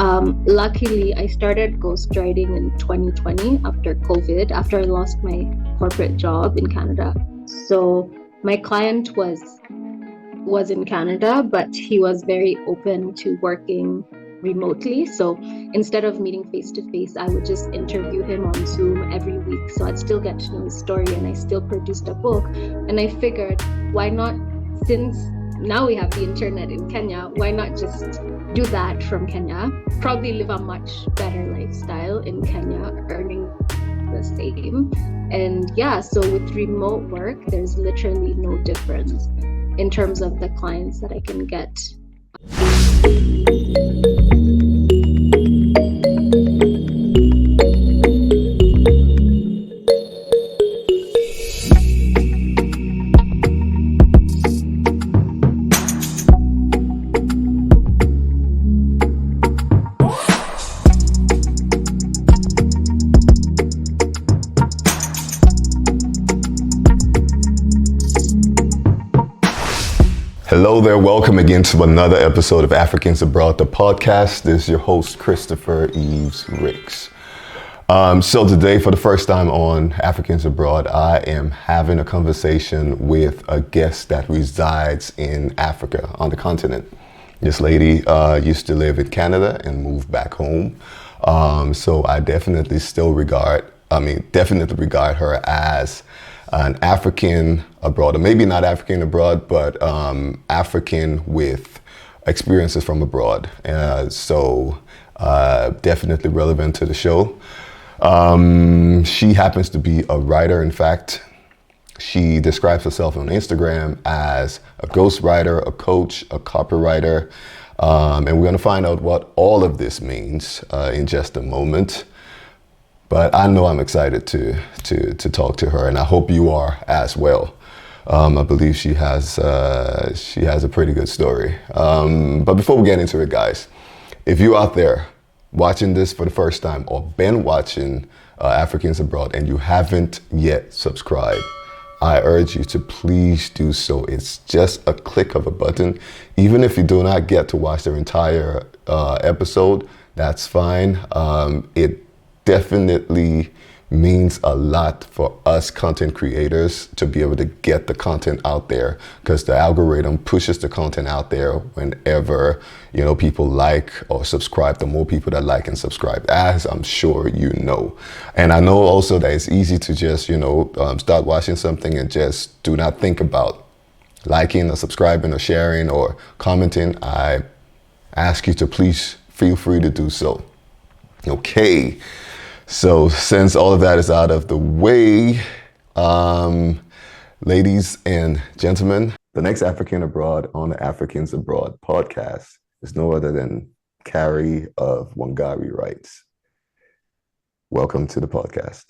Luckily, I started ghostwriting in 2020 after COVID, after I lost my corporate job in Canada. So my client was in Canada, but he was very open to working remotely. So instead of meeting face to face, I would just interview him on Zoom every week. So I'd still get to know his story, and I still produced a book. And I figured, why not, since now we have the internet in Kenya, why not just do that from Kenya? Probably live a much better lifestyle in Kenya, earning the same. And yeah, so with remote work, there's literally no difference in terms of the clients that I can get. Hello there, welcome again to another episode of Africans Abroad, the podcast. This is your host, Christopher Eves Ricks. So today, for the first time on Africans Abroad, I am having a conversation with a guest that resides in Africa, on the continent. This lady used to live in Canada and moved back home. So I definitely regard her as an African abroad, or maybe not African abroad, but African with experiences from abroad. So definitely relevant to the show. She happens to be a writer. In fact, she describes herself on Instagram as a ghostwriter, a coach, a copywriter. And we're going to find out what all of this means in just a moment. But I know I'm excited to talk to her, and I hope you are as well. I believe she has a pretty good story. But before we get into it, guys, if you out there watching this for the first time or been watching Africans Abroad and you haven't yet subscribed, I urge you to please do so. It's just a click of a button. Even if you do not get to watch the entire episode, that's fine. It definitely means a lot for us content creators to be able to get the content out there, because the algorithm pushes the content out there whenever people like or subscribe. The more people that like and subscribe, as I'm sure you know. And I know also that it's easy to just start watching something and just do not think about liking or subscribing or sharing or commenting. I ask you to please feel free to do so. Okay. So since all of that is out of the way, ladies and gentlemen, the next African Abroad on the Africans Abroad podcast is no other than Carrie of Wangari Writes. Welcome to the podcast.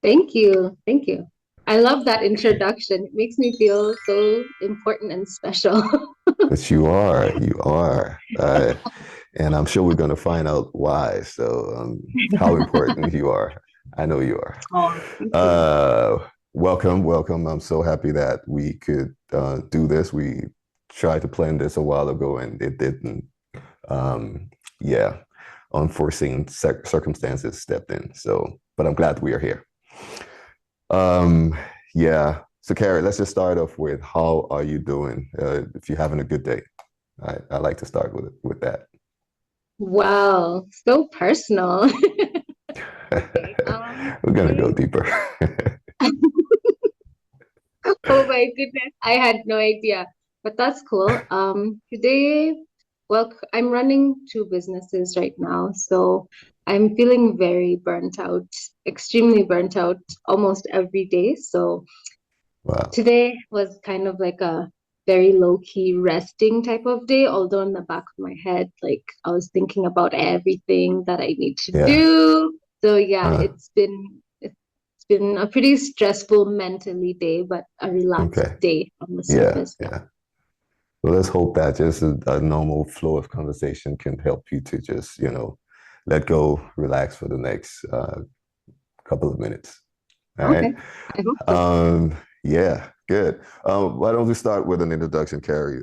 Thank you. Thank you. I love that introduction. It makes me feel so important and special. But you are. And I'm sure we're going to find out why. So how important you are. I know you are. Oh, Welcome. I'm so happy that we could do this. We tried to plan this a while ago and it didn't. Unforeseen circumstances stepped in. So, but I'm glad we are here. So Carrie, let's just start off with, how are you doing? If you're having a good day, I like to start with that. wow, so personal. We're gonna go deeper. Oh my goodness, I had no idea, but that's cool. Today, well, I'm running two businesses right now, so I'm feeling very burnt out, extremely burnt out almost every day. So Wow. today was kind of like a very low-key resting type of day, although in the back of my head, like I was thinking about everything that I need to Yeah. do. So yeah, it's been a pretty stressful mentally day, but a relaxed day on the surface. Yeah. Well, let's hope that just a normal flow of conversation can help you to just, let go, relax for the next couple of minutes. All right. I hope so. Yeah, good. Why don't we start with an introduction, Carrie?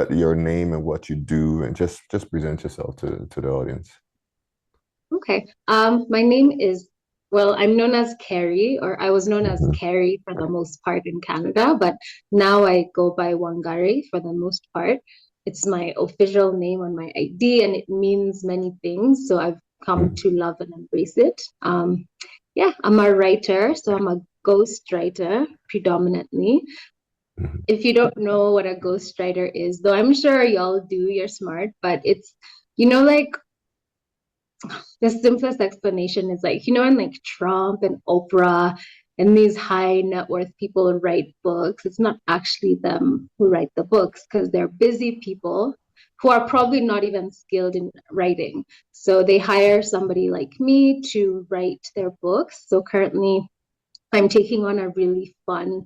Your name and what you do, and just present yourself to the audience. Okay. My name is, well, I'm known as Carrie, or I was known as Mhm. Carrie for the most part in Canada, but now I go by Wangari for the most part. It's my official name on my ID, and it means many things. So I've come to love and embrace it. Yeah, I'm a writer, so I'm a ghost writer predominantly. Mhm. If you don't know what a ghost writer is, though I'm sure y'all do, you're smart, but it's, like the simplest explanation is like, in like Trump and Oprah and these high net worth people write books, it's not actually them who write the books because they're busy people who are probably not even skilled in writing. So they hire somebody like me to write their books. So currently, I'm taking on a really fun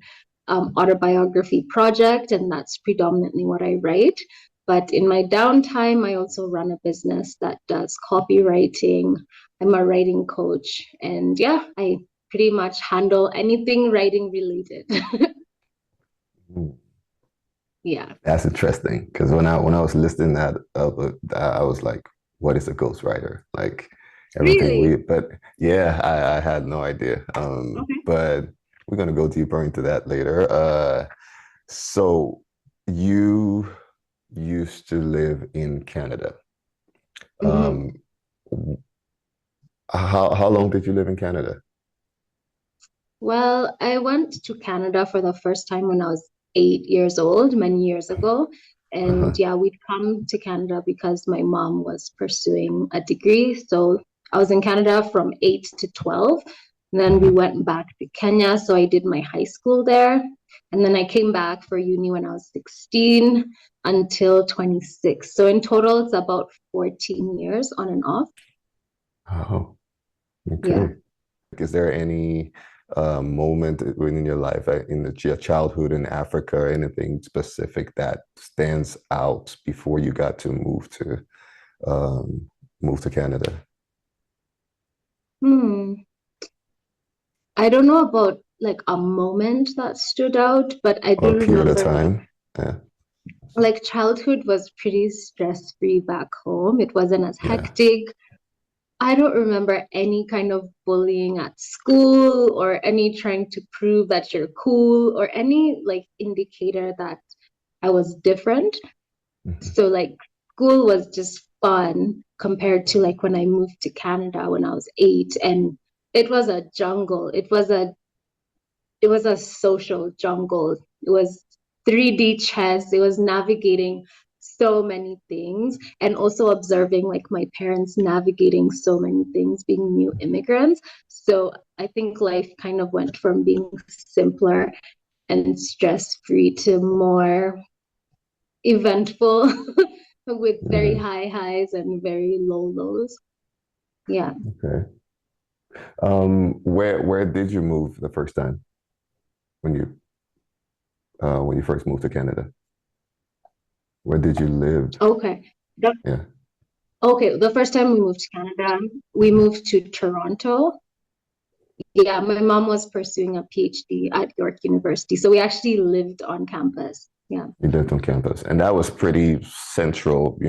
autobiography project, and that's predominantly what I write. But in my downtime, I also run a business that does copywriting. I'm a writing coach, and yeah, I pretty much handle anything writing related. Mhm. Yeah. That's interesting because when I was listening that up, I was like, "What is a ghostwriter?" Like everything Really? but yeah, I had no idea. Okay. But we're gonna go deeper into that later. So you used to live in Canada. Mhm. Um, how long did you live in Canada? Well, I went to Canada for the first time when I was 8 years old, many years ago. And Uh-huh. yeah, we'd come to Canada because my mom was pursuing a degree. So I was in Canada from 8 to 12. And then we Mhm. went back to Kenya. So I did my high school there. And then I came back for uni when I was 16 until 26. So in total, it's about 14 years on and off. Oh, Yeah. okay. Is there any moment within your life, your childhood in Africa, or anything specific that stands out before you got to um, move to Canada? Hmm. I don't know about like a moment that stood out, but I Or do a period of remember time? Yeah, like childhood was pretty stress-free back home. It wasn't as yeah. hectic. I don't remember any kind of bullying at school or any trying to prove that you're cool or any like indicator that I was different. Mhm. So like school was just fun compared to like when I moved to Canada when I was 8, and it was a jungle. It was a social jungle. It was 3D chess. It was navigating so many things and also observing like my parents navigating so many things being new immigrants. So I think life kind of went from being simpler and stress free to more eventful with very Mhm. high highs and very low lows. Yeah. Okay. Where did you move the first time when you first moved to Canada? Where did you live? Okay. The, Yeah. okay. The first time we moved to Canada, we Mhm. moved to Toronto. Yeah, my mom was pursuing a PhD at York University. So we actually lived on campus. Yeah. You lived on campus, and that was pretty central,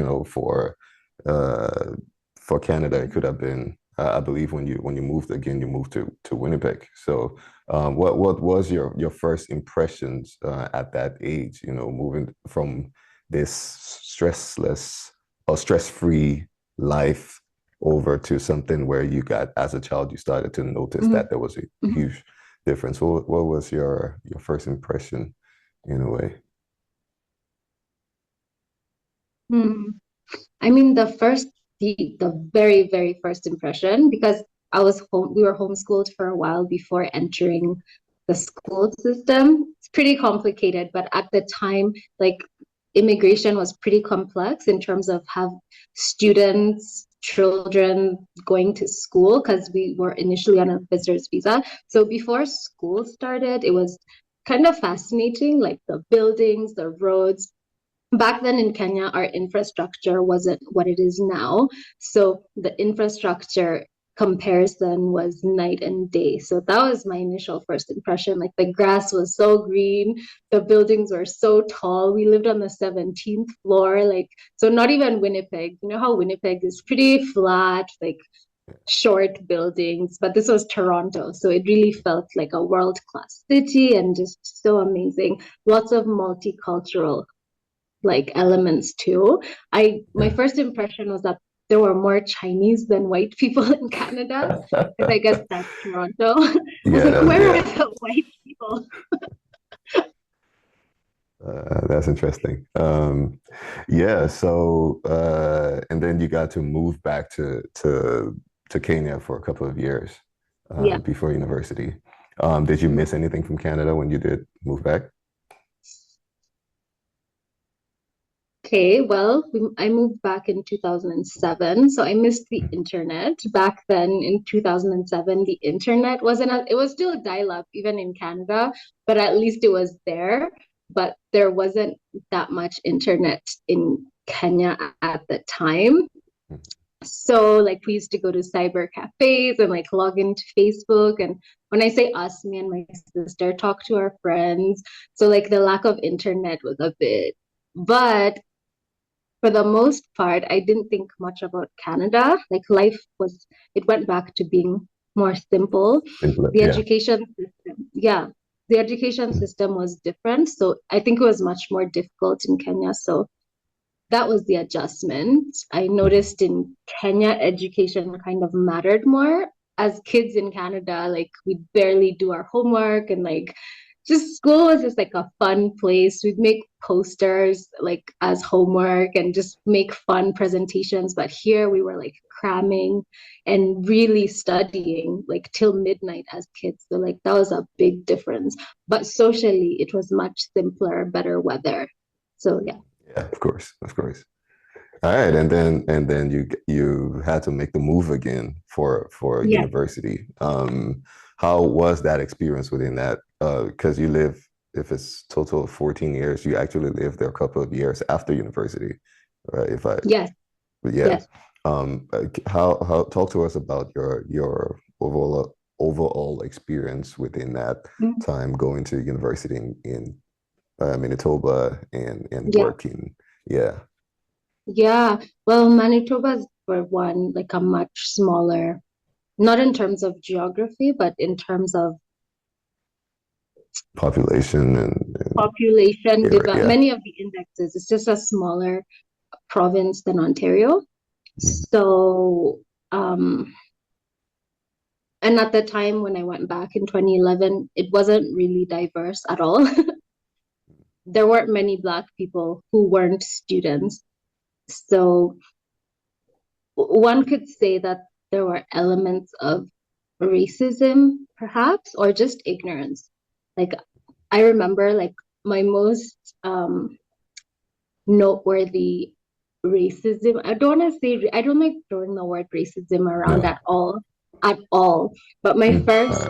uh, for Canada. It could have been, I believe, when you moved again, you moved to Winnipeg. So, what was your first impressions at that age? Moving from this stressless or stress-free life over to something where as a child, you started to notice Mhm, that there was a mhm, huge difference. What was your first impression in a way? mhm. I mean, the very, very first impression, because we were homeschooled for a while before entering the school system. It's pretty complicated, but at the time, like immigration was pretty complex in terms of have children going to school because we were initially on a visitor's visa. So before school started, it was kind of fascinating, like the buildings, the roads, back then in Kenya, our infrastructure wasn't what it is now. So the infrastructure comparison was night and day. So that was my initial first impression. Like the grass was so green, the buildings were so tall. We lived on the 17th floor. Like, so not even Winnipeg. You know how Winnipeg is pretty flat, like short buildings, but this was Toronto. So it really felt like a world-class city and just so amazing. Lots of multicultural like elements too. My Yeah. first impression was that there were more Chinese than white people in Canada, because I guess that's Toronto. I was Yeah, like, that's where are yeah. the white people? That's interesting. Yeah. So, and then you got to move back to Kenya for a couple of years Yeah. before university. Did you miss anything from Canada when you did move back? Okay, well, I moved back in 2007, so I missed the internet. Back then in 2007, the internet it was still dial-up even in Canada, but at least it was there. But there wasn't that much internet in Kenya at the time. So like we used to go to cyber cafes and like log into Facebook. And when I say us, me and my sister talk to our friends. So like the lack of internet was a bit, but for the most part, I didn't think much about Canada. Like it went back to being more simple. Simpler, The yeah. education system, yeah, the education system was different. So I think it was much more difficult in Kenya. So that was the adjustment. I Mhm. noticed in Kenya, education kind of mattered more. As kids in Canada, like we barely do our homework and like just school was just like a fun place. We'd make posters like as homework and just make fun presentations. But here we were like cramming and really studying like till midnight as kids. So like that was a big difference. But socially, it was much simpler, better weather. So yeah. Yeah, of course, of course. All right, and then you had to make the move again for Yeah. university. How was that experience within that? Because you live, if it's total of 14 years, you actually lived there a couple of years after university, right? If I, Yes. but yeah. Yes. How talk to us about your overall experience within that Mm. time going to university in Manitoba and Yeah. working. Yeah. Yeah. Well, Manitoba's for one, like a much smaller, not in terms of geography, but in terms of Population and population, area. Yeah. many of the indexes. It's just a smaller province than Ontario. Mhm. So, um, and at the time when I went back in 2011, it wasn't really diverse at all. There weren't many Black people who weren't students. So one could say that there were elements of racism, perhaps, or just ignorance. Like I remember, like my most noteworthy racism. I don't want to say I don't like throwing the word racism around No. at all. But my Mm. first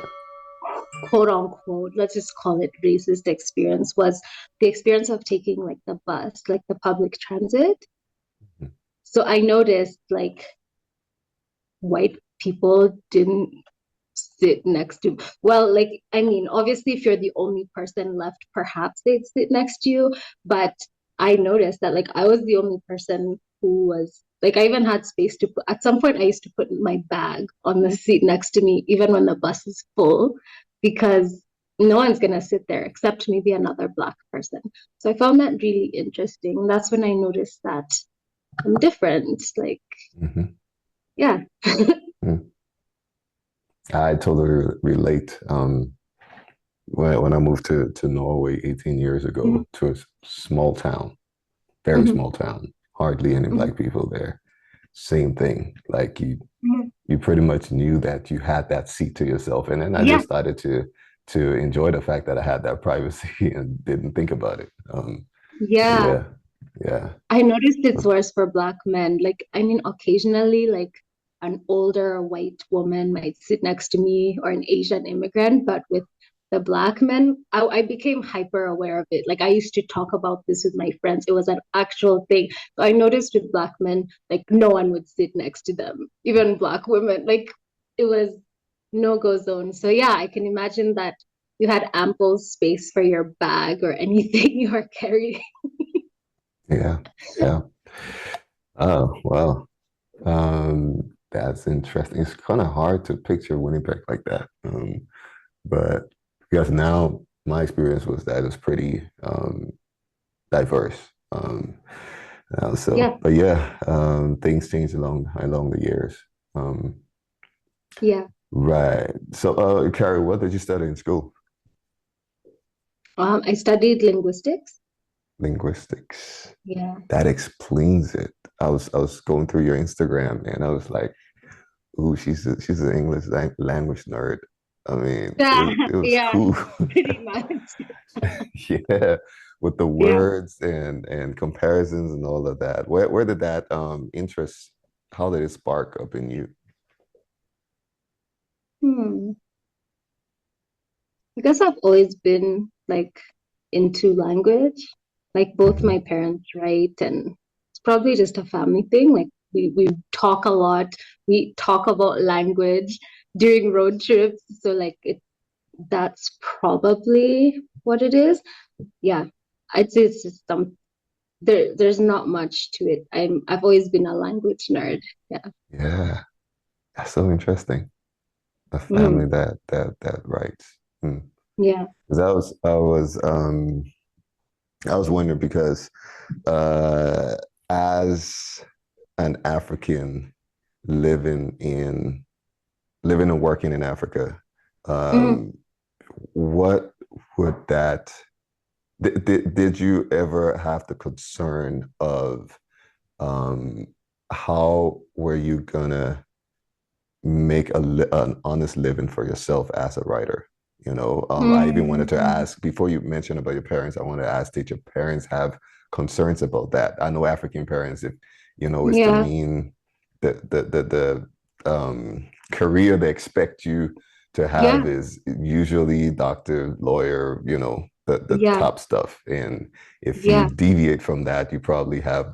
quote unquote, let's just call it racist experience was the experience of taking like the bus, like the public transit. So I noticed like white people didn't sit next to well like I mean obviously if you're the only person left perhaps they'd sit next to you, but I noticed that like I was the only person who was like I even had space to put at some point I used to put my bag on the seat next to me even when the bus is full because no one's going to sit there except maybe another Black person. So I found that really interesting. That's when I noticed that I'm different, like Mm-hmm. yeah. Mm. I totally relate. When I moved to Norway 18 years Mhm, ago to a small town, very mhm, small town, hardly any mhm, black people there. Same thing. Like mhm. you pretty much knew that you had that seat to yourself. And then I Yeah. just started to enjoy the fact that I had that privacy and didn't think about it. Yeah, Yeah, yeah. I noticed it's worse for Black men. Like, I mean, occasionally, like an older white woman might sit next to me or an Asian immigrant, but with the Black men, I became hyper aware of it. Like, I used to talk about this with my friends. It was an actual thing. So I noticed with Black men, like, no one would sit next to them, even Black women. Like, it was no-go zone. So yeah, I can imagine that you had ample space for your bag or anything you are carrying. Yeah. Yeah. Oh, well. That's interesting. It's kind of hard to picture Winnipeg like that. But because now my experience was that it's pretty diverse. Yeah, But yeah, things change along the years. Um, yeah. right. So, Carrie, what did you study in school? I studied linguistics. Linguistics. Yeah. That explains it. I was going through your Instagram and I was like, "Ooh, she's an English language nerd." I mean, Yeah, it was yeah, cool. pretty much. Yeah, with the Yeah. words and comparisons and all of that. Where did that interest? How did it spark up in you? Hmm. I guess I've always been like into language. Like both Hmm. my parents write, and it's probably just a family thing. Like we talk a lot. We talk about language during road trips. So like that's probably what it is. Yeah. I'd say it's just there's not much to it. I've always been a language nerd. Yeah. Yeah, that's so interesting. A family Mm, that writes. Hmm. yeah. 'Cause I was wondering because uh, as an African living in living and working in Africa, Mm, um, what would that did you ever have the concern of um, how were you gonna make an honest living for yourself as a writer? I even wanted to mm, ask before you mentioned about your parents. I wanted to ask, did your parents have concerns about that? I know African parents, if it's the yeah. mean career they expect you to have Yeah. is usually doctor, lawyer, the Yeah. top stuff. And if you Yeah. deviate from that, you probably have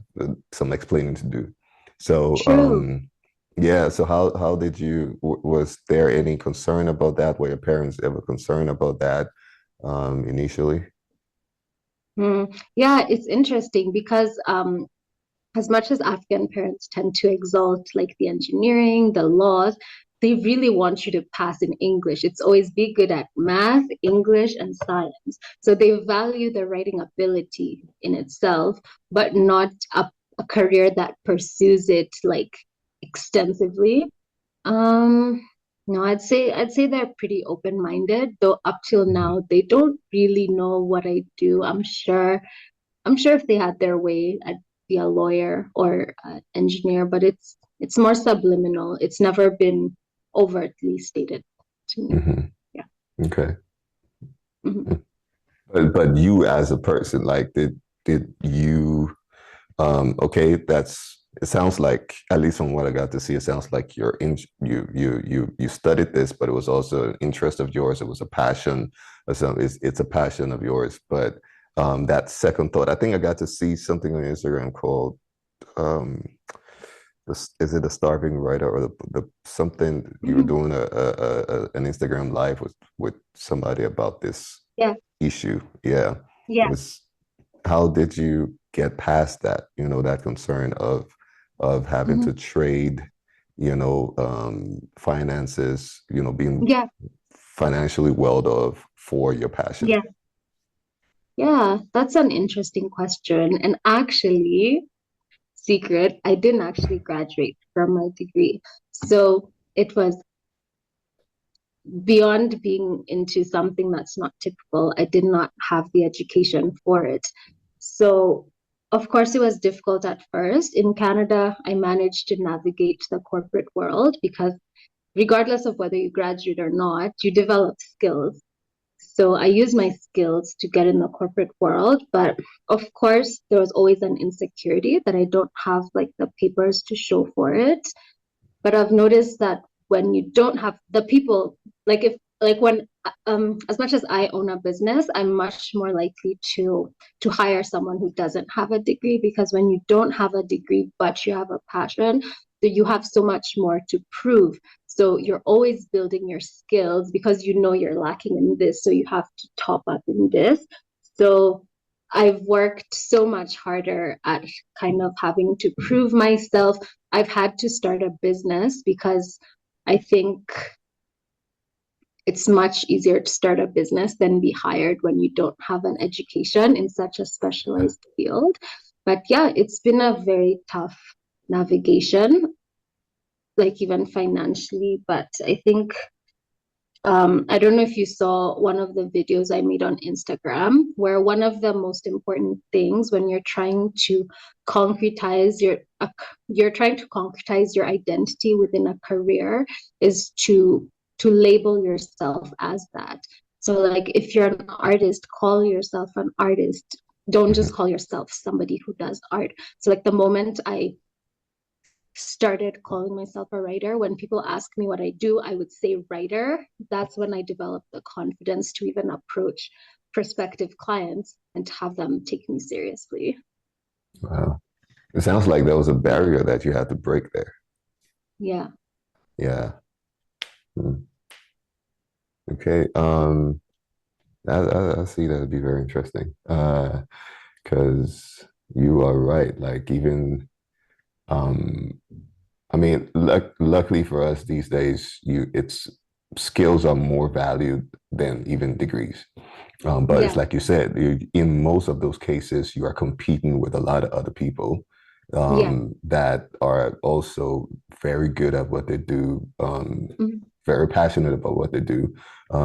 some explaining to do. So, True. yeah. So how did you? Was there any concern about that? Were your parents ever concerned about that initially? Yeah, it's interesting because as much as African parents tend to exalt like the engineering, the laws, they really want you to pass in English. It's always be good at math, English, and science. So they value the writing ability in itself, but not a career that pursues it like extensively. Um, no, I'd say they're pretty open-minded, though up till Mhm. now they don't really know what I do. I'm sure if they had their way, I'd be a lawyer or an engineer, but it's more subliminal. It's never been overtly stated to me. Mhm. Yeah. Okay. Mhm. But you as a person, like, did you okay, it sounds like, at least from what I got to see, it sounds like you studied this, but it was also an interest of yours. It was a passion or something. It's a passion of yours. But that second thought, I think I got to see something on Instagram called um is it a starving writer or the something you were Mhm. doing an Instagram live with somebody about this Yeah. issue. Yeah. Yeah. Was how did you get past that, that concern of having to Mhm. trade, finances, being Yeah. financially well off for your passion? Yeah. Yeah. That's an interesting question. And actually, secret, I didn't actually graduate from my degree. So it was beyond being into something that's not typical. I did not have the education for it. So, of course, it was difficult at first. In Canada, I managed to navigate the corporate world because, regardless of whether you graduate or not, you develop skills. So, I use my skills to get in the corporate world. But of course, there was always an insecurity that I don't have like the papers to show for it. But I've noticed that when you don't have the people, like if like when as much as I own a business, I'm much more likely to hire someone who doesn't have a degree because when you don't have a degree but you have a passion, you have so much more to prove. So you're always building your skills because you know you're lacking in this. So you have to top up in this. So I've worked so much harder at kind of having to prove myself. I've had to start a business because I think it's much easier to start a business than be hired when you don't have an education in such a specialized field. But yeah, it's been a very tough navigation, like even financially. But I think I don't know if you saw one of the videos I made on Instagram, where one of the most important things when you're trying to concretize you're trying to concretize your identity within a career is to label yourself as that. So like if you're an artist, call yourself an artist. Don't just Mhm. call yourself somebody who does art. So like the moment I started calling myself a writer, when people ask me what I do, I would say writer. That's when I developed the confidence to even approach prospective clients and to have them take me seriously. Wow. It sounds like there was a barrier that you had to break there. Yeah. Yeah. Hmm. Okay. I see that would be very interesting. Because you are right. Like even um I mean, luckily for us these days, you it's skills are more valued than even degrees. But it's Yeah. like you said, in most of those cases, you are competing with a lot of other people Yeah. that are also very good at what they do, Mhm. very passionate about what they do.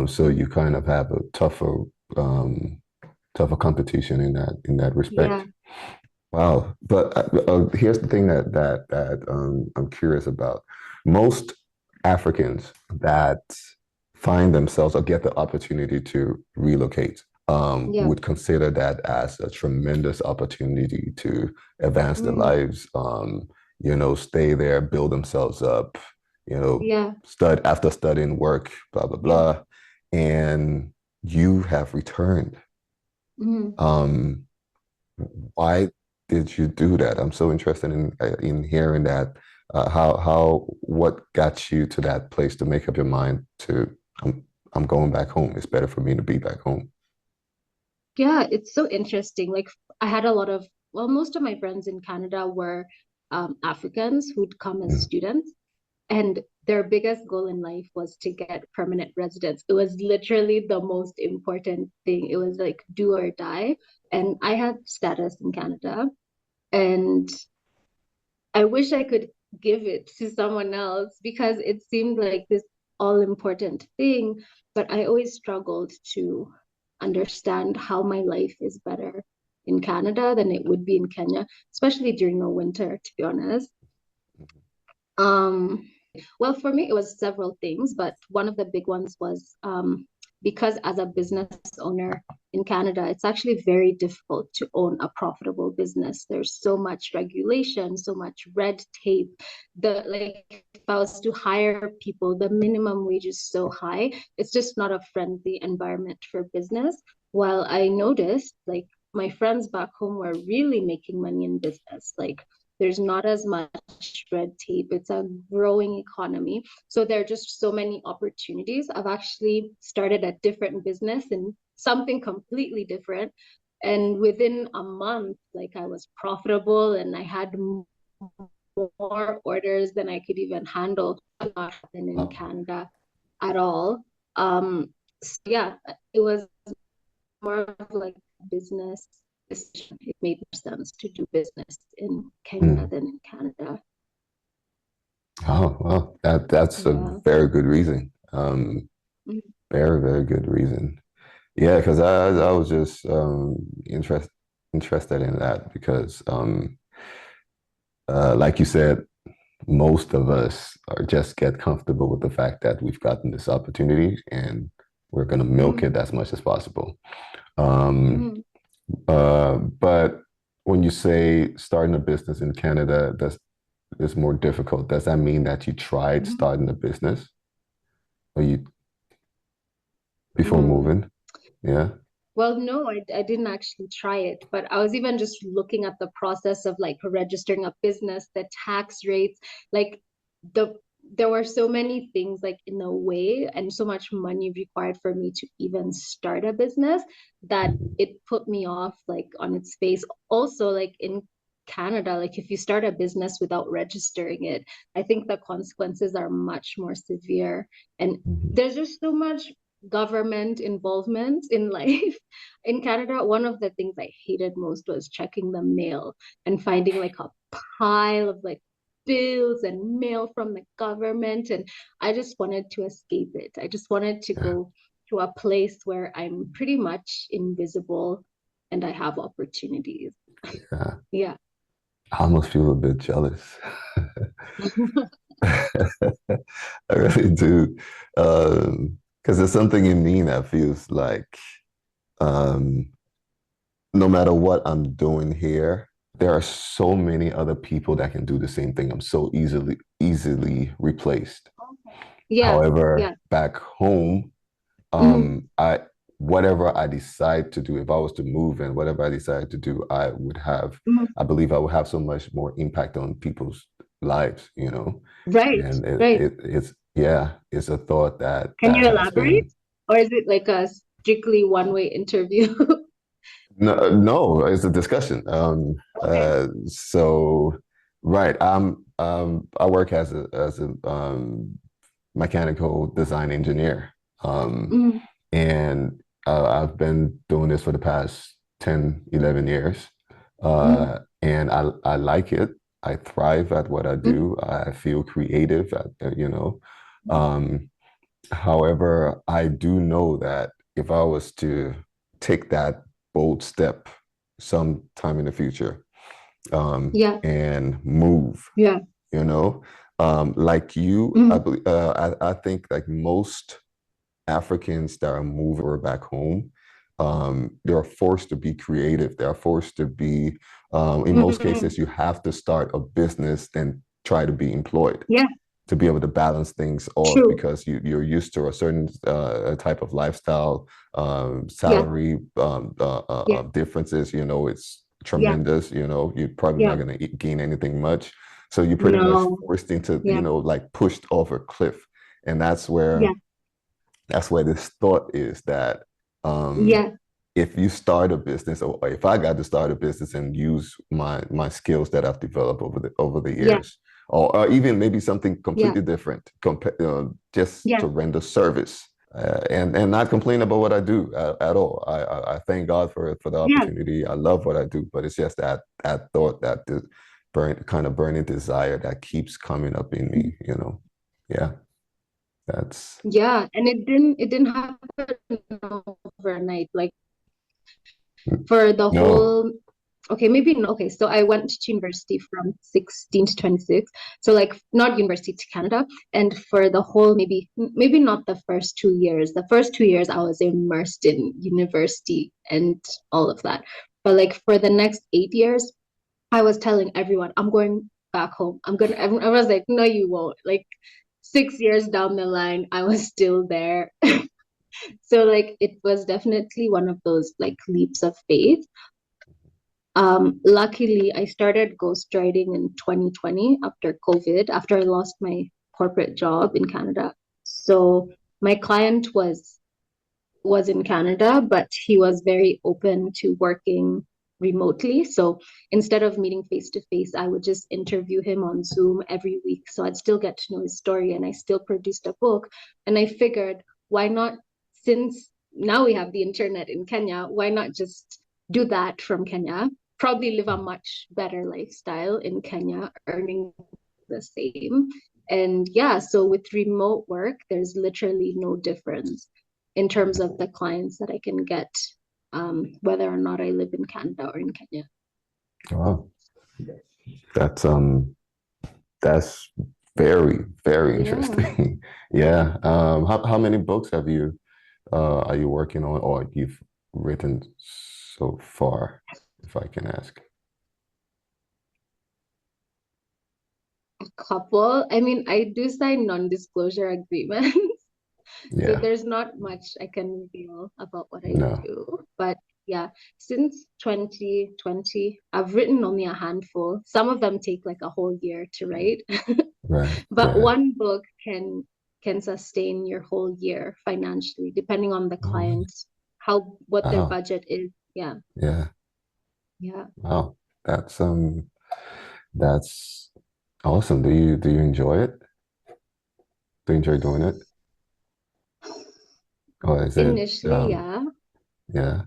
So Mhm. you kind of have a um, tougher competition in that Yeah. respect. Wow. But here's the thing that I'm curious about. Most Africans that find themselves or get the opportunity to relocate Yeah. would consider that as a tremendous opportunity to advance their Mhm. lives, stay there, build themselves up, Yeah. after studying, work, blah, blah, Yeah. blah. And you have returned. Mhm. Um, why did you do that? I'm so interested in hearing that. What got you to that place to make up your mind to I'm going back home. It's better for me to be back home. Yeah, it's so interesting. Like I had a lot of, well, most of my friends in Canada were Africans who'd come as Mm. students. And their biggest goal in life was to get permanent residence. It was literally the most important thing. It was like do or die. And I had status in Canada, and I wish I could give it to someone else because it seemed like this all important thing. But I always struggled to understand how my life is better in Canada than it would be in Kenya, especially during the winter, to be honest. Um, well, for me, it was several things, but one of the big ones was because as a business owner in Canada, it's actually very difficult to own a profitable business. There's so much regulation, so much red tape. If I was to hire people, the minimum wage is so high. It's just not a friendly environment for business. While I noticed, like my friends back home were really making money in business, like there's not as much red tape. It's a growing economy. So there are just so many opportunities. I've actually started a different business and something completely different. And within a month, like I was profitable and I had more orders than I could even handle. Not happen in Oh. Canada at all. So yeah, it was more of like business decision. It made more sense to do business in Kenya Mm. than in Canada. Oh, well, that's a Yeah. very good reason. Mhm. Very, very good reason. Yeah, because I was just interested in that because like you said, most of us are just get comfortable with the fact that we've gotten this opportunity and we're going to milk Mhm. it as much as possible. Um, Mhm. but when you say starting a business in Canada, that's is more difficult. Does that mean that you tried Mhm. starting a business or you before Mm. moving? Yeah. Well, no, I didn't actually try it, but I was even just looking at the process of like registering a business, the tax rates, like the there were so many things like in the way and so much money required for me to even start a business that Mhm. it put me off like on its face. Also, like in Canada, like if you start a business without registering it, I think the consequences are much more severe. And Mhm. there's just so much government involvement in life. In Canada, one of the things I hated most was checking the mail and finding like a pile of like bills and mail from the government. And I just wanted to escape it. I just wanted to Yeah, go to a place where I'm pretty much invisible and I have opportunities. yeah. Yeah. I almost feel a bit jealous. I really do. Because there's something in me that feels like um, no matter what I'm doing here, there are so many other people that can do the same thing. I'm so easily replaced. Yeah. However, Yeah. back home, Mhm. I whatever I decide to do, if I was to move and whatever I decide to do, Mhm. I believe I would have so much more impact on people's lives, you know. Right. And Right. it's yeah, it's a thought Can that you has elaborate? been Or is it like a strictly one-way interview? no, it's a discussion. Okay. So right, I work as a mechanical design engineer. Mhm. And I've been doing this for the past 10, 11 years. Mhm. And I like it. I thrive at what I Mhm. do. I feel creative at, you know. Um, However, I do know that if I was to take that bold step sometime in the future, Yeah. and move, Yeah. you know, like you, I Mhm. believe, I think like most Africans that are moving or back home, they are forced to be creative. They are forced to be, in most Mhm. cases, you have to start a business and try to be employed Yeah. to be able to balance things off True. because you're used to a certain type of lifestyle, Yeah. salary Yeah. differences. You know, it's Yeah. tremendous. You know, you're probably not Yeah. going to gain anything much. So you're pretty much No. forced into, you Yeah. know, like pushed off a cliff. And Yeah. that's where this thought is that um, Yeah. if you start a business, or if I got to start a business and use my skills that I've developed over the Yeah. years, or even maybe something Yeah. completely different, just Yeah. to render service. And not complain about what I do at all. I thank God for the Yeah. opportunity. I love what I do, but it's just that thought, that the kind of burning desire that keeps coming up in me. You know, yeah, that's Yeah. And it didn't happen overnight. Like for the no. whole okay, maybe okay. So I went to university from 16 to 26. So like not university to Canada. And for the whole maybe not the first 2 years. The first 2 years I was immersed in university and all of that. But like for the next 8 years, I was telling everyone, I'm going back home. I was like, no, you won't. Like 6 years down the line, I was still there. So like it was definitely one of those like leaps of faith. Luckily, I started ghostwriting in 2020 after COVID, after I lost my corporate job in Canada. So my client was in Canada, but he was very open to working remotely. So instead of meeting face to face, I would just interview him on Zoom every week. So I'd still get to know his story and I still produced a book. And I figured, why not, since now we have the internet in Kenya, why not just do that from Kenya? Probably live a much better lifestyle in Kenya, earning the same. And yeah, so with remote work, there's literally no difference in terms of the clients that I can get, whether or not I live in Canada or in Kenya. Wow. That's that's very Yeah. interesting. Yeah. How many books have you are you working on, or you've written so far, if I can ask? A couple. I mean, I do sign non-disclosure agreements. So Yeah. there's not much I can reveal about what I No. do. But yeah, since 2020, I've written only a handful. Some of them take like a whole year to write, Right. but Yeah. one book can sustain your whole year financially, depending on the Oh, really? client, how what their Oh, budget is. Yeah, yeah. yeah. Wow. That's that's awesome. Do you enjoy it? Do you enjoy doing it? Or is it Initially, yeah. yeah.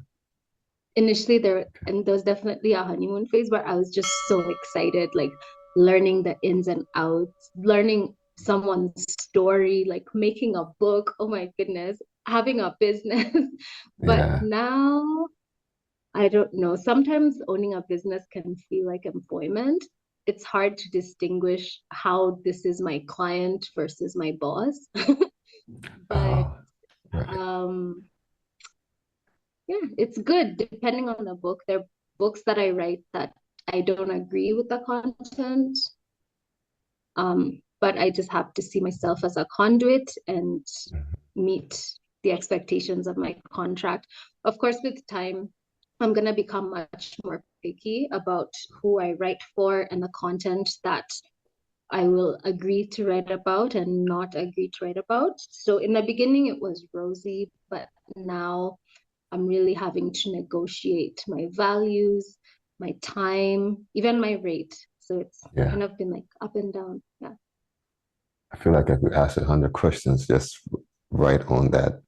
Initially there was definitely a honeymoon phase where I was just so excited, like learning the ins and outs, learning someone's story, like making a book. Oh my goodness, having a business. But Yeah. now I don't know. Sometimes owning a business can feel like employment. It's hard to distinguish how this is my client versus my boss. But Oh, right. um yeah, it's good depending on the book. There are books that I write that I don't agree with the content, but I just have to see myself as a conduit and meet the expectations of my contract. Of course, with time, I'm going to become much more picky about who I write for and the content that I will agree to write about and not agree to write about. So in the beginning, it was rosy, but now I'm really having to negotiate my values, my time, even my rate. So it's Yeah. kind of been like up and down. Yeah. I feel like I could ask 100 questions just right on that.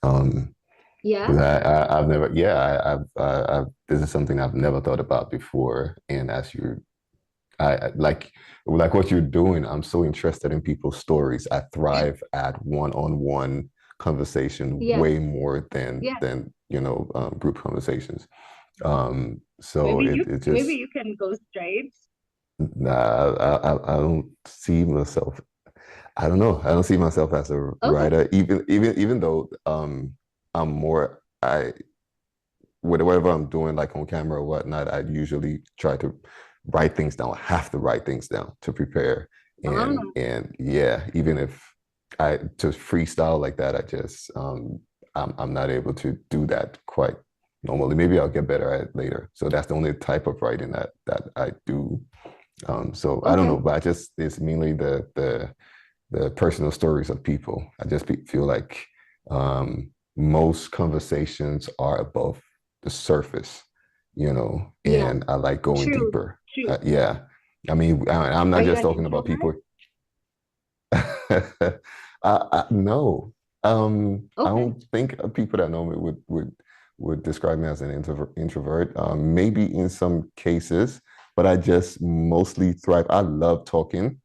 Um, Yeah. because I've never, yeah, this is something I've never thought about before. And as you, like what you're doing, I'm so interested in people's stories. I thrive at one-on-one conversation Yeah. way more than Yeah. group conversations. So Maybe it you it maybe just you can ghost right. nah, I don't see myself. I don't know. I don't see myself as a Okay. writer, even though I'm more I whatever I'm doing like on camera or whatnot, I usually try to write things down. I have to write things down to prepare. And Ah, and yeah, even if I just freestyle like that, I'm not able to do that quite normally. Maybe I'll get better at it later. So that's the only type of writing that I do. So I don't okay. know, but I just it's mainly the personal stories of people. I just feel like most conversations are above the surface, Yeah. and I like going True. deeper. True. Yeah. I mean, I'm Are not you just an talking about introvert? people. No, I Okay. don't think people that know me would describe me as an introvert. Maybe in some cases, but I just mostly thrive. I love talking,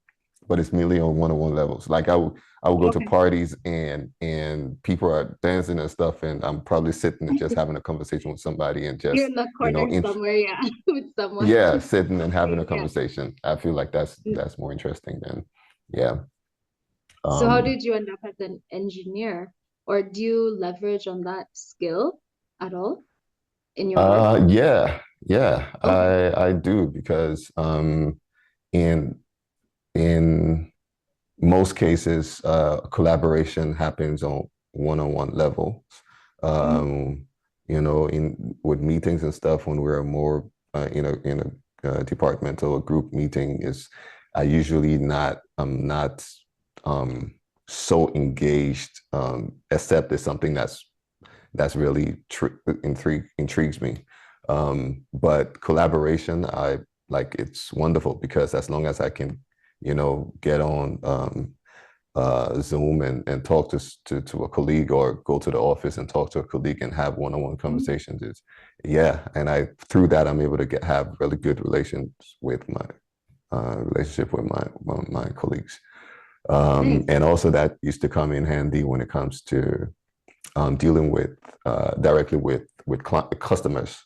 but it's mainly on one-on-one levels. Like I will go to Okay. parties and people are dancing and stuff, and I'm probably sitting and just having a conversation with somebody and You're just in the you know, corner int- somewhere, yeah, with someone. yeah, sitting and having a Yeah. conversation. I feel like that's more interesting than yeah. So how Um, did you end up as an engineer? Or do you leverage on that skill at all in your work? yeah, Okay. I do because in in most cases, collaboration happens on one-on-one levels. Mhm. In with meetings and stuff, when we're more in a departmental or group meeting, is I usually not I'm not um, so engaged, except it's something that's really intrigues me. But collaboration, I like it's wonderful because as long as I can, get on Zoom and talk to a colleague or go to the office and talk to a colleague and have one-on-one Mhm. conversations is yeah. And I through that I'm able to have really good relations with my relationship with my colleagues. Nice. And also that used to come in handy when it comes to dealing with directly with customers,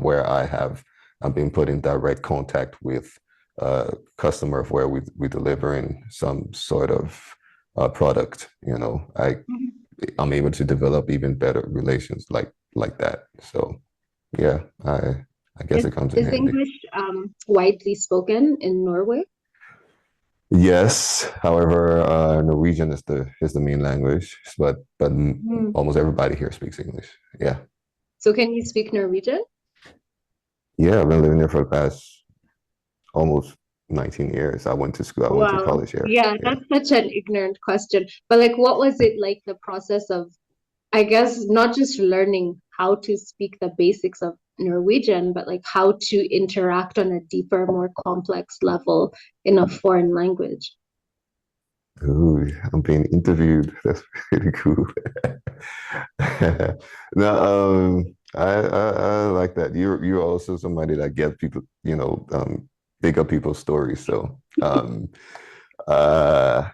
where I've been put in direct contact with customer where we delivering some sort of product. Mhm. I'm able to develop even better relations like that. So yeah, I guess Is it comes in is handy. English widely spoken in Norway? Yes, however, Norwegian is the main language, but Hmm. almost everybody here speaks English. Yeah, So can you speak Norwegian? yeah. I've been living there for the past almost 19 years. I went to school. I went to Wow. college here. Yeah, Yeah. that's such an ignorant question. But like, what was it like the process of, I guess, not just learning how to speak the basics of Norwegian, but like how to interact on a deeper, more complex level in a foreign language? Ooh, I'm being interviewed. That's pretty cool. No, I like that. You're also somebody that gets people, pick up people's stories. So uh,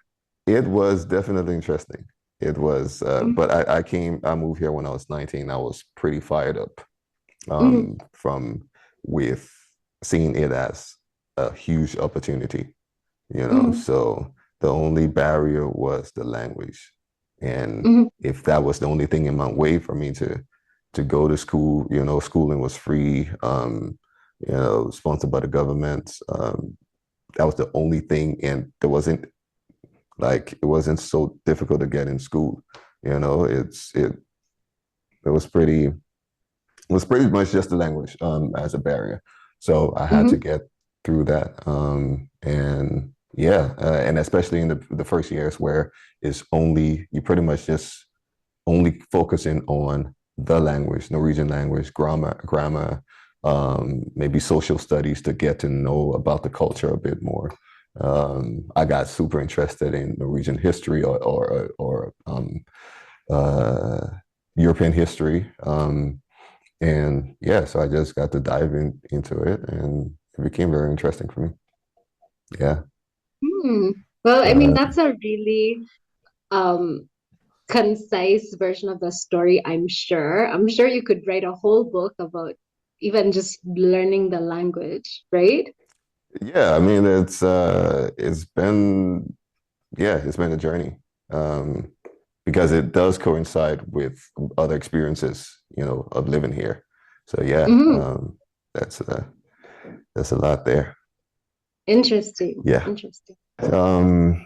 it was definitely interesting. It was, but I moved here when I was 19. I was pretty fired up Mm-hmm. from with seeing it as a huge opportunity, Mm-hmm. so the only barrier was the language. And Mm-hmm. if that was the only thing in my way for me to go to school, schooling was free, sponsored by the government. That was the only thing, and it wasn't so difficult to get in school. It was pretty much just the language as a barrier. So I had to Mm-hmm. get through that. And yeah, and especially in the first years where you pretty much just only focusing on the language, Norwegian language, grammar, maybe social studies to get to know about the culture a bit more. I got super interested in Norwegian history or uh, European history. And yeah, so I just got to dive into it, and it became very interesting for me. Yeah. Hmm. Well, I mean, Uh, that's a really um concise version of the story, I'm sure. I'm sure you could write a whole book about even just learning the language, right? yeah, I mean, it's been a journey, um, because it does coincide with other experiences, of living here. So yeah, Hmm. that's that's a lot there. Interesting. Yeah. Interesting. Um,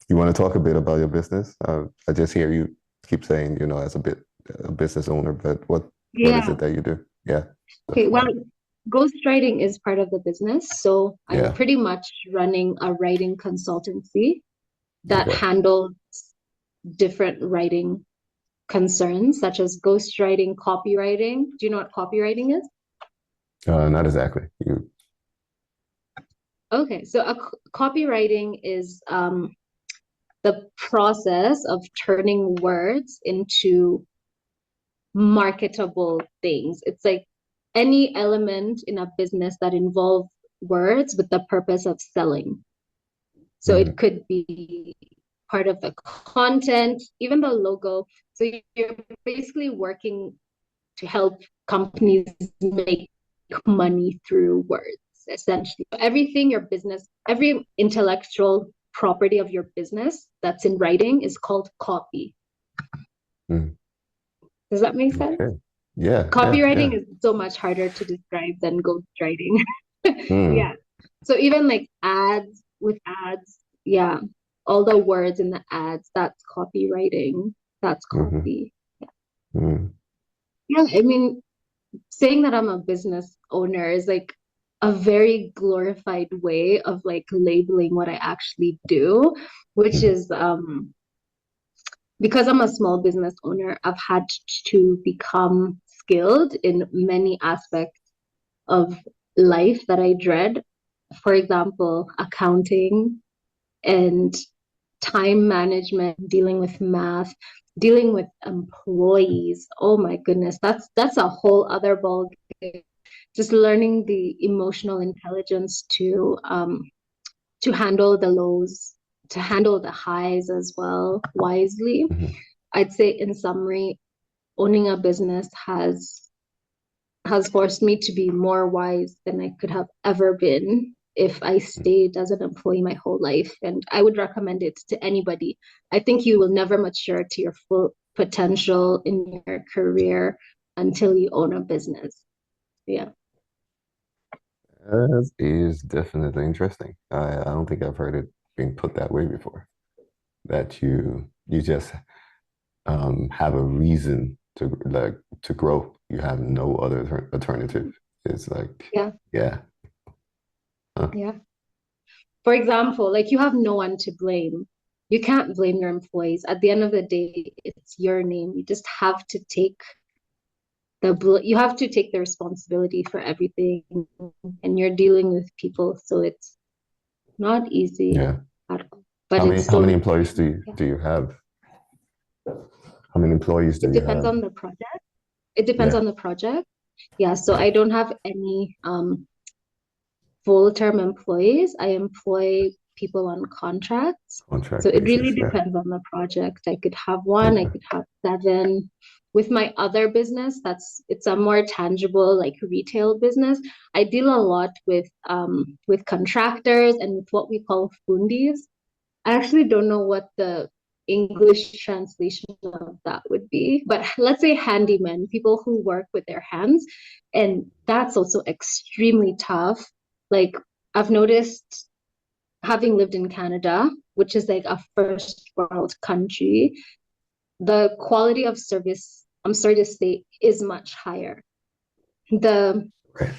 you want to talk a bit about your business? I just hear you keep saying, as a business owner, but what is Yeah. it that you do? Yeah. Okay. Well, ghostwriting is part of the business. So I'm Yeah. pretty much running a writing consultancy that Okay. handles different writing concerns, such as ghostwriting, copywriting. Do you know what copywriting is? Not exactly. You. Okay. So copywriting is the process of turning words into marketable things. It's like any element in a business that involves words with the purpose of selling. So it Mhm. could be part of the content, even the logo. So you're basically working to help companies make money through words, essentially. So everything your business, every intellectual property of your business that's in writing is called copy. Mhm. Does that make sense? Okay. Yeah. Yeah. Copywriting Yeah. is so much harder to describe than ghostwriting. Hmm. Yeah. So even like ads, yeah, all the words in the ads, that's copywriting. That's Hmm. copy. Hmm. Yeah, I mean, saying that I'm a business owner is like a very glorified way of like labeling what I actually do, which Hmm. is because I'm a small business owner, I've had to become skilled in many aspects of life that I dread. For example, accounting and time management, dealing with math, dealing with employees. Oh my goodness, that's a whole other ball game. Just learning the emotional intelligence to handle the lows, to handle the highs as well wisely. Hmm. I'd say in summary, owning a business has forced me to be more wise than I could have ever been if I stayed as an employee my whole life. And I would recommend it to anybody. I think you will never mature to your full potential in your career until you own a business. Yeah. That is definitely interesting. I don't think I've heard it been put that way before. That you just have a reason to grow. You have no other alternative. It's like, Yeah. yeah, huh, Yeah. For example, like you have no one to blame. You can't blame your employees. At the end of the day, it's your name. You just have to take you have to take the responsibility for everything, and you're dealing with people, so it's not easy yeah. at all. But it's How many so, employees yeah. do you have? How many employees do It you depends have? on the project. It depends Yeah. on the project. Yeah, so Okay. I don't have any full-term employees. I employ people on contracts. So Contract it really basis. Yeah. depends on the project. I could have one, I Okay. could have seven. With my other business, it's a more tangible, like retail business. I deal a lot with contractors and with what we call fundis. I actually don't know what the English translation of that would be, but let's say handymen, people who work with their hands. And that's also extremely tough. Like, I've noticed, having lived in Canada, which is like a first world country, the quality of service, I'm sorry to say, is much higher. The Okay.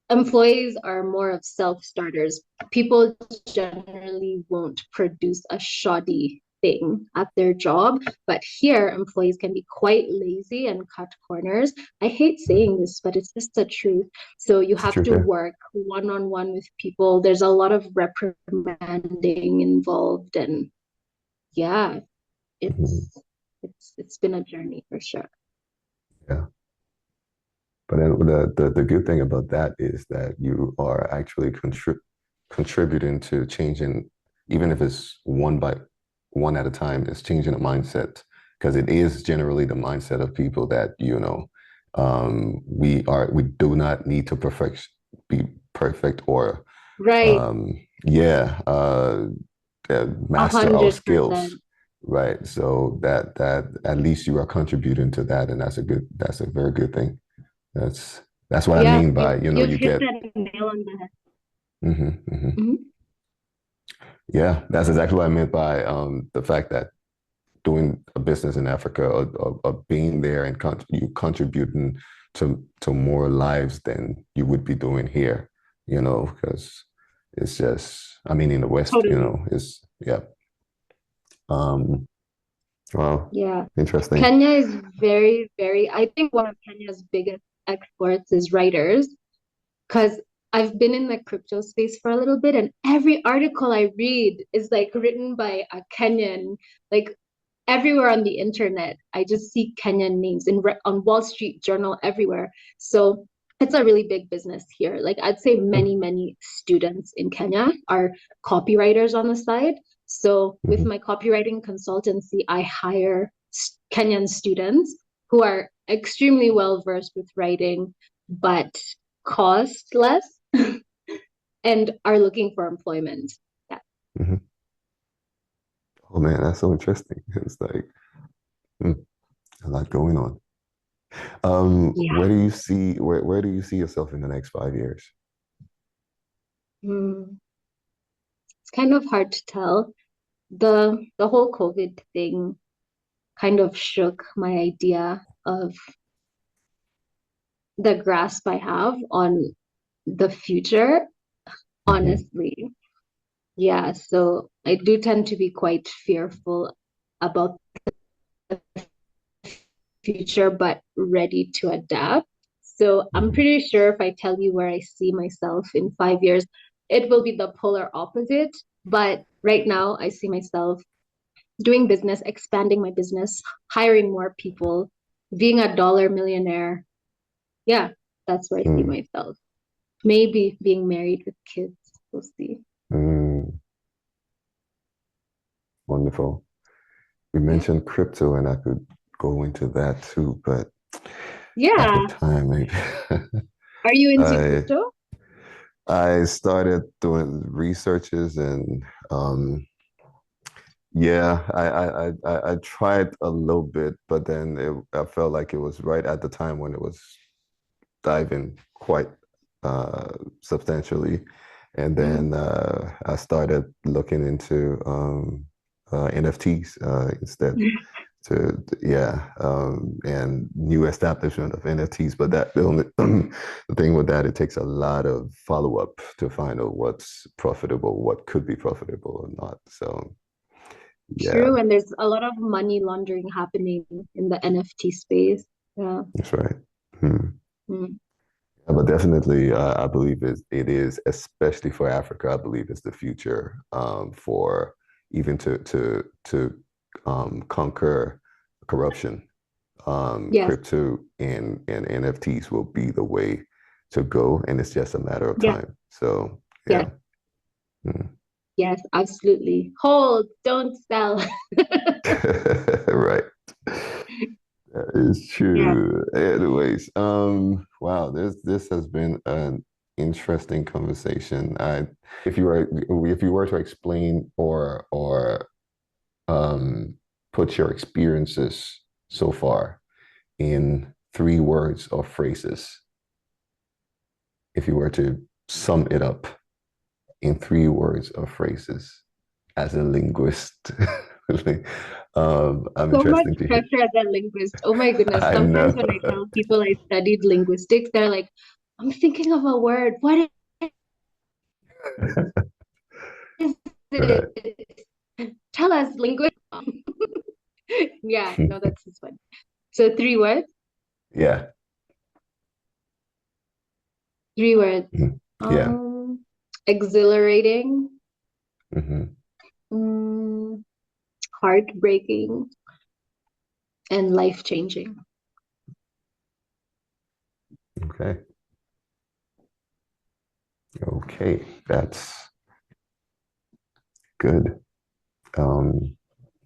employees are more of self-starters. People generally won't produce a shoddy thing at their job, but here employees can be quite lazy and cut corners. I hate Mhm. saying this, but it's just the truth. So you It's the have truth. to Yeah. work one-on-one with people. There's a lot of reprimanding involved, and yeah, Mhm. it's been a journey for sure. Yeah. But then the good thing about that is that you are actually contributing to changing, even if it's one at a time, it's changing a mindset because it is generally the mindset of people that, we do not need to be perfect or, Right, yeah, a master our hundred skills. percent. Right. So that at least you are contributing to that. And that's a very good thing. That's that's what I Yeah, mean by, you've you hit get. that nail on the head. Hmm. Mhm. Yeah, that's exactly what I meant by the fact that doing a business in Africa or being there and you contributing to more lives than you would be doing here, because it's just, I mean, in the West, Totally. it's, yeah. Um, wow, Yeah. interesting. Kenya is very, very, I think one of Kenya's biggest exports is writers, because I've been in the crypto space for a little bit, and every article I read is like written by a Kenyan. Like, everywhere on the internet, I just see Kenyan names on Wall Street Journal, everywhere. So it's a really big business here. Like, I'd say Hmm. many students in Kenya are copywriters on the side. So with Hmm. my copywriting consultancy, I hire Kenyan students who are extremely well versed with writing, but cost less and are looking for employment. Yeah. Hmm. Oh man, that's so interesting. It's like, hmm, a lot going on. Yeah. Where do you see yourself in the next 5 years? Mm, it's kind of hard to tell. The whole COVID thing kind of shook my idea of the grasp I have on the future, Hmm. honestly. Yeah, so I do tend to be quite fearful about the future, but ready to adapt. So I'm Hmm. pretty sure if I tell you where I see myself in 5 years, it will be the polar opposite. But right now, I see myself doing business, expanding my business, hiring more people, being a dollar millionaire. Yeah, that's where I see Mm, myself. Maybe being married with kids. We'll see. mm, wonderful. We Yeah. mentioned crypto, and I could go into that too, but at the Yeah. time, maybe Are you into I crypto? I started doing researches and, yeah, I tried a little bit, but then I felt like it was right at the time when it was diving quite substantially, And then I started looking into NFTs instead. And new establishment of NFTs. But that the only the thing with that, it takes a lot of follow up to find out what's profitable, what could be profitable or not. So True, yeah, and there's a lot of money laundering happening in the NFT space. Yeah. that's right. Hmm. Mm. But definitely, I believe it is, especially for Africa. I believe it's the future for even to conquer corruption. Yes. Crypto and NFTs will be the way to go, and it's just a matter of Yeah. time. So Yes. yeah. Mm. Yes, absolutely. Hold, don't sell. Right. That is Yeah. true. Anyways, wow, this has been an interesting conversation. If you were to explain or um put your experiences so far in 3 words or phrases, if you were to sum it up in 3 words or phrases as a linguist, I'm So much interested to hear. pressure as a linguist. Oh my goodness. I Sometimes know. when I tell people I studied linguistics, they're like, I'm thinking of a word. What is Right. it? Tell us, linguist. Yeah, no, that's just fun. So 3 words? Yeah. 3 words. Mhm. Yeah. Um, Exhilarating, Hmm. mm, heartbreaking, and life-changing. Okay. Okay. That's good. Um,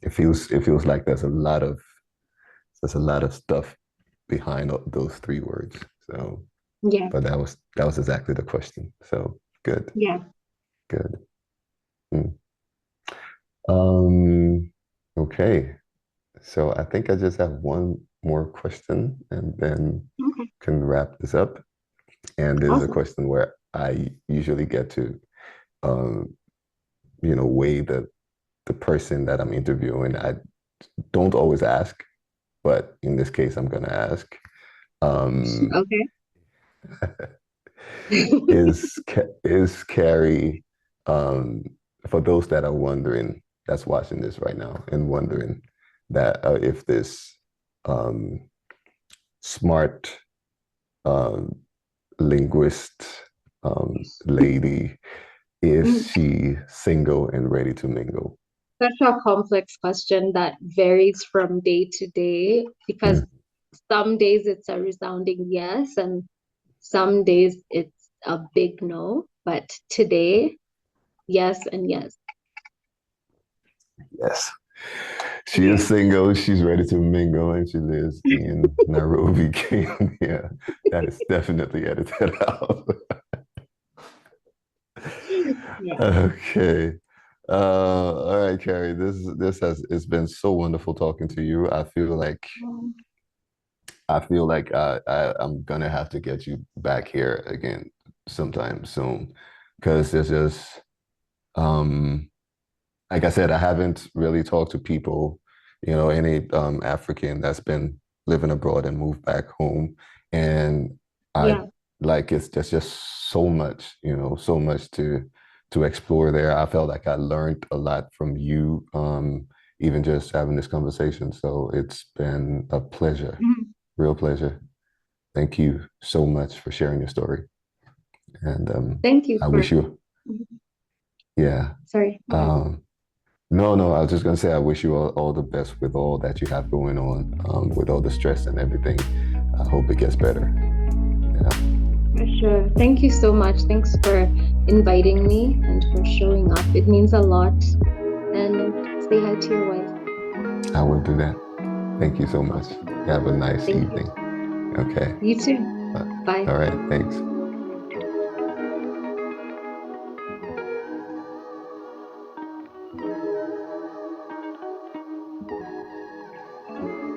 it feels like there's a lot of stuff behind those 3 words. So, Yeah, but that was exactly the question. So good, yeah. good. Mm. Um, okay. So I think I just have one more question, and then Okay, can wrap this up. And there's a awesome. question where I usually get to, um, weigh the person that I'm interviewing. I don't always ask, but in this case, I'm going to ask. Um, Okay. is Carrie, um, for those that are wondering, that's watching this right now and wondering that if this um, smart um, linguist lady, is Mm, she single and ready to mingle? Such a complex question that varies from day to day because Mm. some days it's a resounding yes, and some days it's a big no. But today, yes and yes. Yes. She is Yeah. single, she's ready to mingle, and she lives in Nairobi, Kenya. That is definitely edited out. Yeah. Okay. All right, Carrie. It's been so wonderful talking to you. I feel like I'm gonna have to get you back here again sometime soon, because there's just um like I said, I haven't really talked to people, any African that's been living abroad and moved back home, and I Yeah. like it's just so much, so much to explore there. I felt like I learned a lot from you, even just having this conversation. So it's been a pleasure, Mhm. real pleasure. Thank you so much for sharing your story, and Thank you I for, wish you, yeah. sorry, go ahead. Um, No, no, I was just gonna say I wish you all the best with all that you have going on, with all the stress and everything. I hope it gets better. Yeah, For sure. Thank you so much. Thanks for inviting me and for showing up. It means a lot. And say hi to your wife. I will do that. Thank you so much. Awesome. Have a nice Thank you. evening. Okay. You too. Uh, Bye. all right. Thanks.